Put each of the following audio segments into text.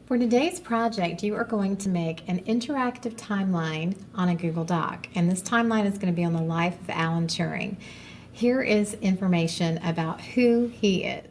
For today's project, you are going to make an interactive timeline on a Google Doc, and this timeline is going to be on the life of Alan Turing. Here is information about who he is.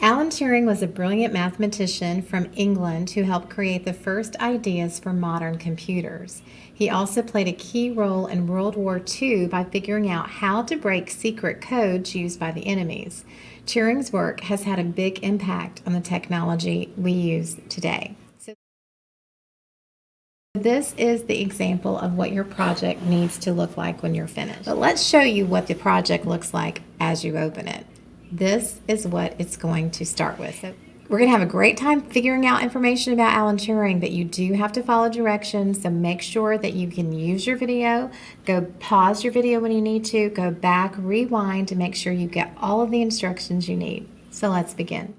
Alan Turing was a brilliant mathematician from England who helped create the first ideas for modern computers. He also played a key role in World War II by figuring out how to break secret codes used by the enemies. Turing's work has had a big impact on the technology we use today. So this is the example of what your project needs to look like when you're finished. But let's show you what the project looks like as you open it. This is what it's going to start with. So we're going to have a great time figuring out information about Alan Turing, but you do have to follow directions, so make sure that you can use your video. Go pause your video when you need to, go back, rewind to make sure you get all of the instructions you need. So let's begin.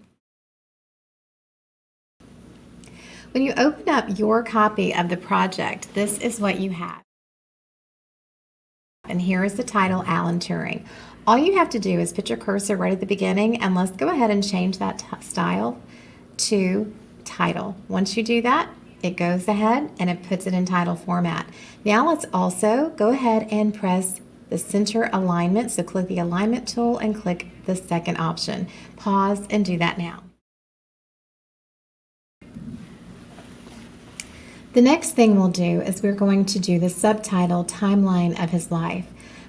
When you open up your copy of the project, this is what you have. And here is the title, Alan Turing. All you have to do is put your cursor right at the beginning, and let's go ahead and change that style to title. Once you do that, it goes ahead and it puts it in title format. Now let's also go ahead and press the center alignment. So click the alignment tool and click the second option. Pause and do that now. The next thing we'll do is we're going to do the subtitle timeline of his life.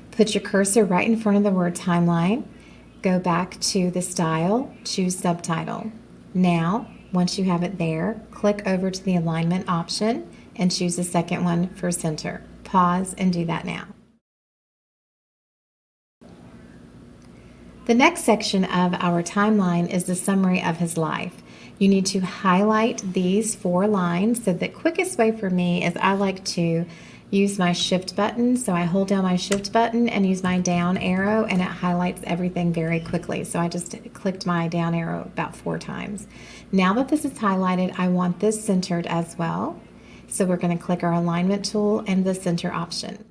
Put your cursor right in front of the word timeline, go back to the style, choose subtitle. Now, once you have it there, click over to the alignment option and choose the second one for center. Pause and do that now. The next section of our timeline is the summary of his life. You need to highlight these 4 lines. So the quickest way for me is I like to use my shift button. So I hold down my shift button and use my down arrow, and it highlights everything very quickly. So I just clicked my down arrow about 4 times. Now that this is highlighted, I want this centered as well. So we're going to click our alignment tool and the center option.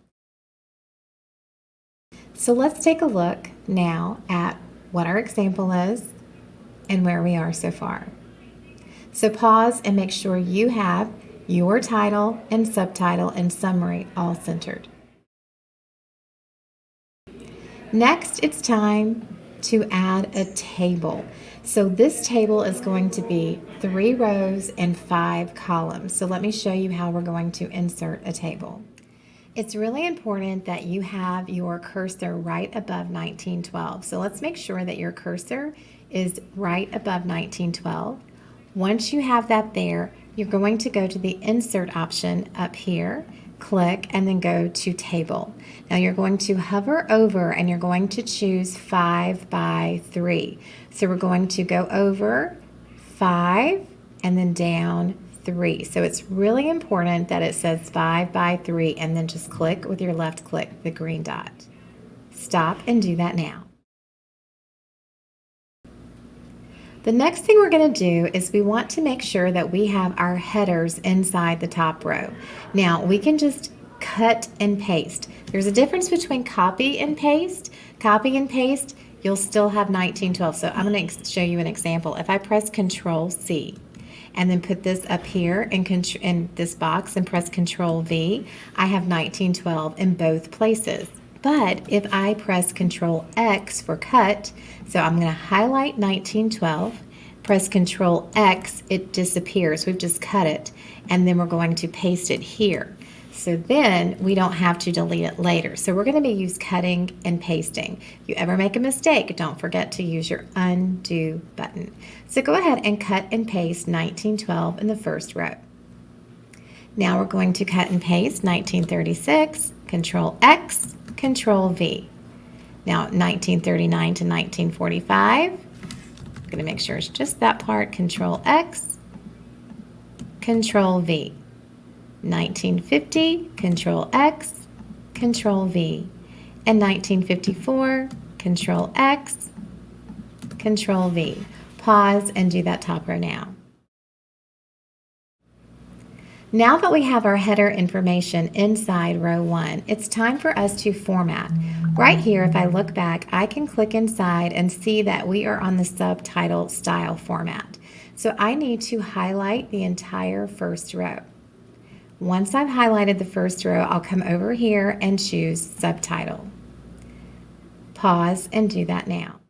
So let's take a look now at what our example is and where we are so far. So pause and make sure you have your title and subtitle and summary all centered. Next, it's time to add a table. So this table is going to be 3 rows and 5 columns. So let me show you how we're going to insert a table. It's really important that you have your cursor right above 1912. So let's make sure that your cursor is right above 1912. Once you have that there, you're going to go to the insert option up here, click, and then go to table. Now you're going to hover over and you're going to choose 5 by 3. So we're going to go over 5 and then down 3. So it's really important that it says 5 by 3 and then just click with your left click the green dot. Stop and do that now. The next thing we're going to do is we want to make sure that we have our headers inside the top row. Now we can just cut and paste. There's a difference between copy and paste. Copy and paste, you'll still have 1912. So I'm going to show you an example. If I press Control C and then put this up here in this box and press Control V, I have 1912 in both places. But if I press Control X for cut, so I'm going to highlight 1912, press Control X, it disappears. We've just cut it, and then we're going to paste it here. So then we don't have to delete it later. So we're going to use cutting and pasting. If you ever make a mistake, don't forget to use your undo button. So go ahead and cut and paste 1912 in the first row. Now we're going to cut and paste 1936, Control X, Control V. Now 1939 to 1945. I'm going to make sure it's just that part. Control X, Control V. 1950, Control X, Control V. And 1954, Control X, Control V. Pause and do that top row now. Now that we have our header information inside row 1, it's time for us to format. Right here, if I look back, I can click inside and see that we are on the subtitle style format. So I need to highlight the entire first row. Once I've highlighted the first row, I'll come over here and choose Subtitle. Pause and do that now.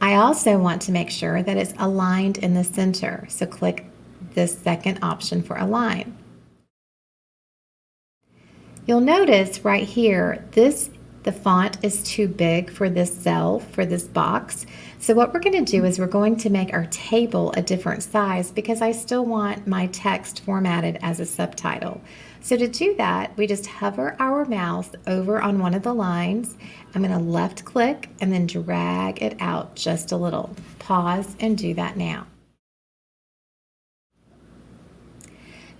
I also want to make sure that it's aligned in the center, so click this second option for Align. You'll notice right here, the font is too big for this cell, for this box. So what we're going to do is we're going to make our table a different size because I still want my text formatted as a subtitle. So to do that, we just hover our mouse over on one of the lines. I'm going to left click and then drag it out just a little. Pause and do that now.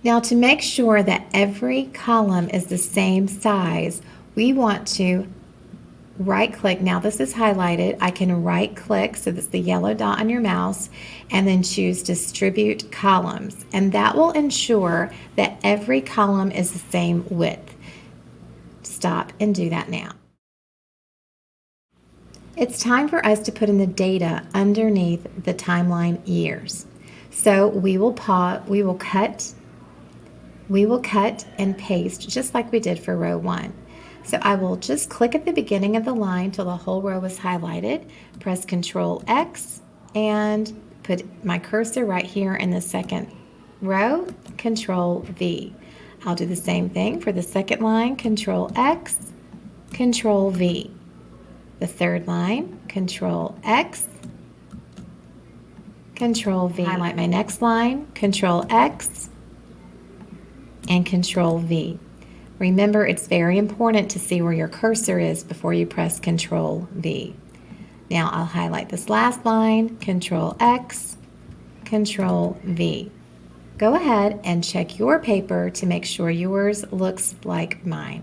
Now to make sure that every column is the same size, we want to right click. Now this is highlighted. I can right click, so that's the yellow dot on your mouse, and then choose Distribute Columns. And that will ensure that every column is the same width. Stop and do that now. It's time for us to put in the data underneath the timeline years. So we will cut and paste just like we did for row 1. So I will just click at the beginning of the line till the whole row is highlighted, press Control X, and put my cursor right here in the second row, Control V. I'll do the same thing for the second line, Control X, Control V. The third line, Control X, Control V. Highlight my next line, Control X, and Control V. Remember, it's very important to see where your cursor is before you press Control V. Now I'll highlight this last line, Control X, Control V. Go ahead and check your paper to make sure yours looks like mine.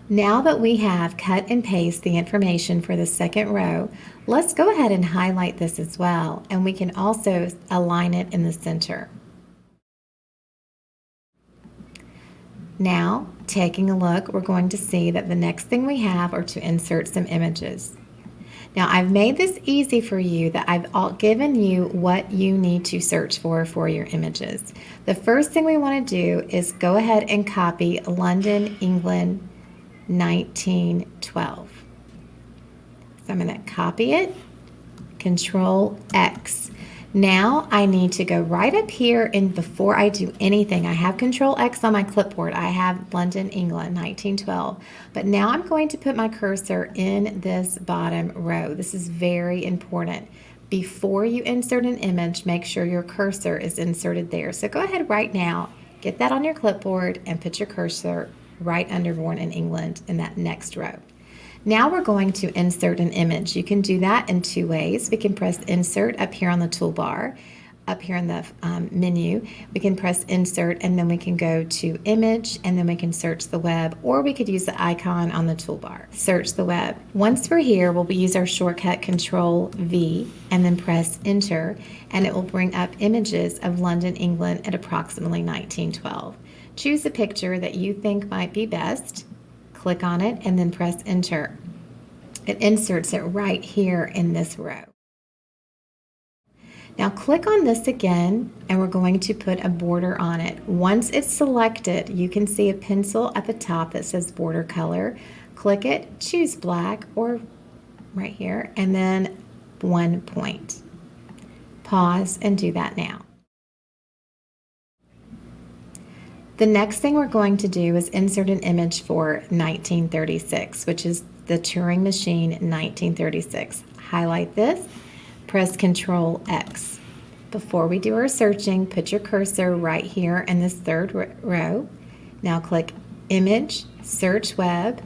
Now that we have cut and paste the information for the second row, let's go ahead and highlight this as well, and we can also align it in the center. Now, taking a look, we're going to see that the next thing we have are to insert some images. Now, I've made this easy for you that I've given you what you need to search for your images. The first thing we want to do is go ahead and copy London, England, 1912. So I'm going to copy it, Control X. Now I need to go right up here, and before I do anything, I have Control X on my clipboard. I have London, England, 1912. But now I'm going to put my cursor in this bottom row. This is very important. Before you insert an image, make sure your cursor is inserted there. So go ahead right now, get that on your clipboard, and put your cursor right under Born in England in that next row. Now we're going to insert an image. You can do that in two ways. We can press Insert up here on the toolbar, up here in the menu. We can press Insert, and then we can go to Image, and then we can search the web, or we could use the icon on the toolbar. Search the web. Once we're here, we'll use our shortcut Control V, and then press Enter, and it will bring up images of London, England at approximately 1912. Choose a picture that you think might be best. Click on it and then press Enter. It inserts it right here in this row. Now click on this again, and we're going to put a border on it. Once it's selected, you can see a pencil at the top that says border color. Click it, choose black or right here, and then 1 point. Pause and do that now. The next thing we're going to do is insert an image for 1936, which is the Turing machine 1936. Highlight this, press Control X. Before we do our searching, put your cursor right here in this third row. Now click Image, Search Web,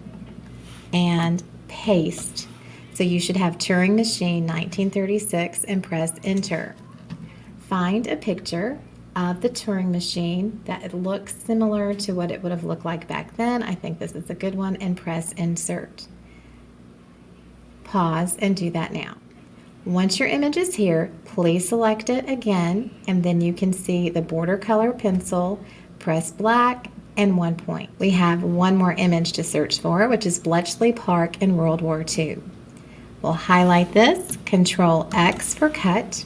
and Paste. So you should have Turing machine 1936 and press Enter. Find a picture of the Turing machine that it looks similar to what it would have looked like back then. I think this is a good one, and press Insert. Pause and do that now. Once your image is here, please select it again, and then you can see the border color pencil, press black, and 1 point. We have one more image to search for, which is Bletchley Park in World War II. We'll highlight this, Control X for cut,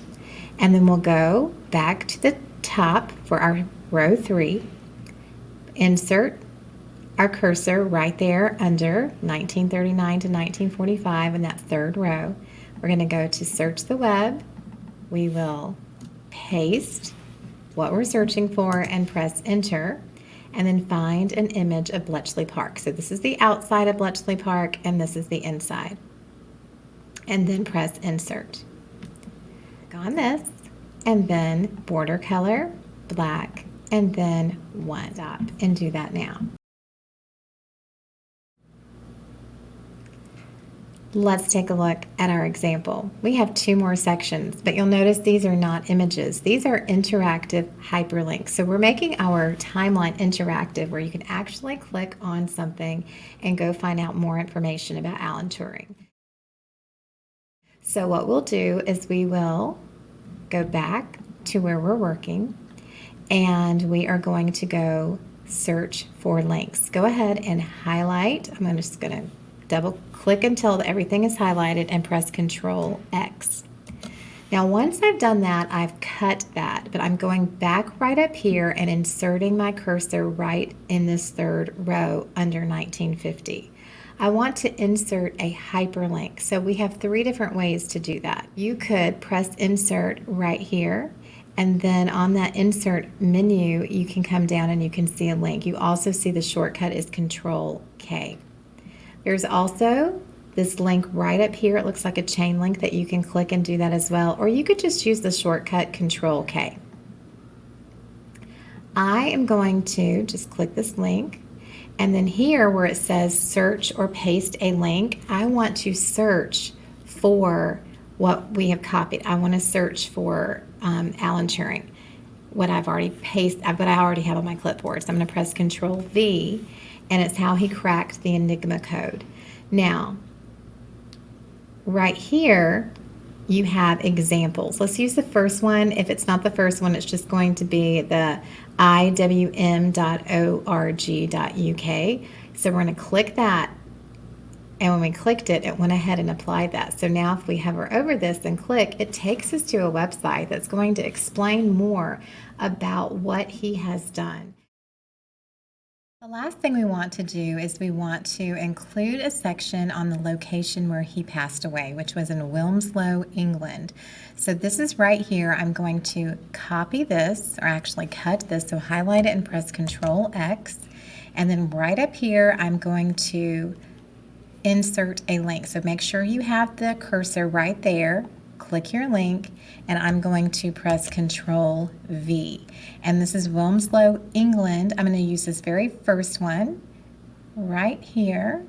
and then we'll go back to the top for our row 3, insert our cursor right there under 1939 to 1945 in that third row. We're going to go to search the web. We will paste what we're searching for and press enter, and then find an image of Bletchley Park. So this is the outside of Bletchley Park and this is the inside. And then press insert. Click on this and then border color, black, and then 1. Stop and do that now. Let's take a look at our example. We have 2 more sections, but you'll notice these are not images. These are interactive hyperlinks. So we're making our timeline interactive where you can actually click on something and go find out more information about Alan Turing. So what we'll do is we will go back to where we're working and we are going to go search for links. Go ahead and highlight. I'm just going to double click until everything is highlighted and press Control X. Now once I've done that, I've cut that, but I'm going back right up here and inserting my cursor right in this third row under 1950. I want to insert a hyperlink. So we have 3 different ways to do that. You could press insert right here, and then on that insert menu, you can come down and you can see a link. You also see the shortcut is Control K. There's also this link right up here. It looks like a chain link that you can click and do that as well, or you could just use the shortcut Control K. I am going to just click this link, and then here where it says search or paste a link, I want to search for what we have copied. I want to search for Alan Turing, what I've already pasted, what I already have on my clipboard. So I'm going to press Control V, and it's how he cracked the Enigma code. Now, right here, you have examples. Let's use the first one. If it's not the first one, it's just going to be the iwm.org.uk. So we're going to click that, and when we clicked it, it went ahead and applied that. So now if we hover over this and click, it takes us to a website that's going to explain more about what he has done. The last thing we want to do is we want to include a section on the location where he passed away, which was in Wilmslow, England. So this is right here. I'm going to copy this, or actually cut this, so highlight it and press Control X. And then right up here, I'm going to insert a link. So make sure you have the cursor right there. Click your link, and I'm going to press Control V. And this is Wilmslow, England. I'm going to use this very first one right here.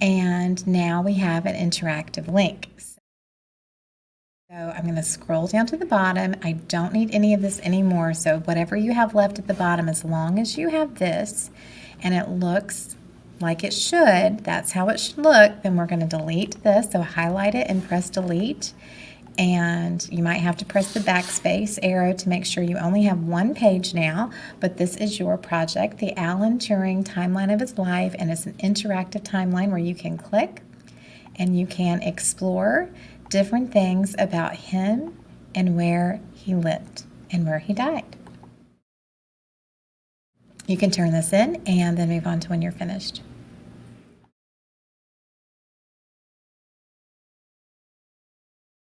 And now we have an interactive link. So I'm going to scroll down to the bottom. I don't need any of this anymore. So whatever you have left at the bottom, as long as you have this and it looks like it should, that's how it should look, then we're going to delete this. So highlight it and press delete. And you might have to press the backspace arrow to make sure you only have one page now, but this is your project, the Alan Turing Timeline of His Life, and it's an interactive timeline where you can click and you can explore different things about him and where he lived and where he died. You can turn this in and then move on to when you're finished.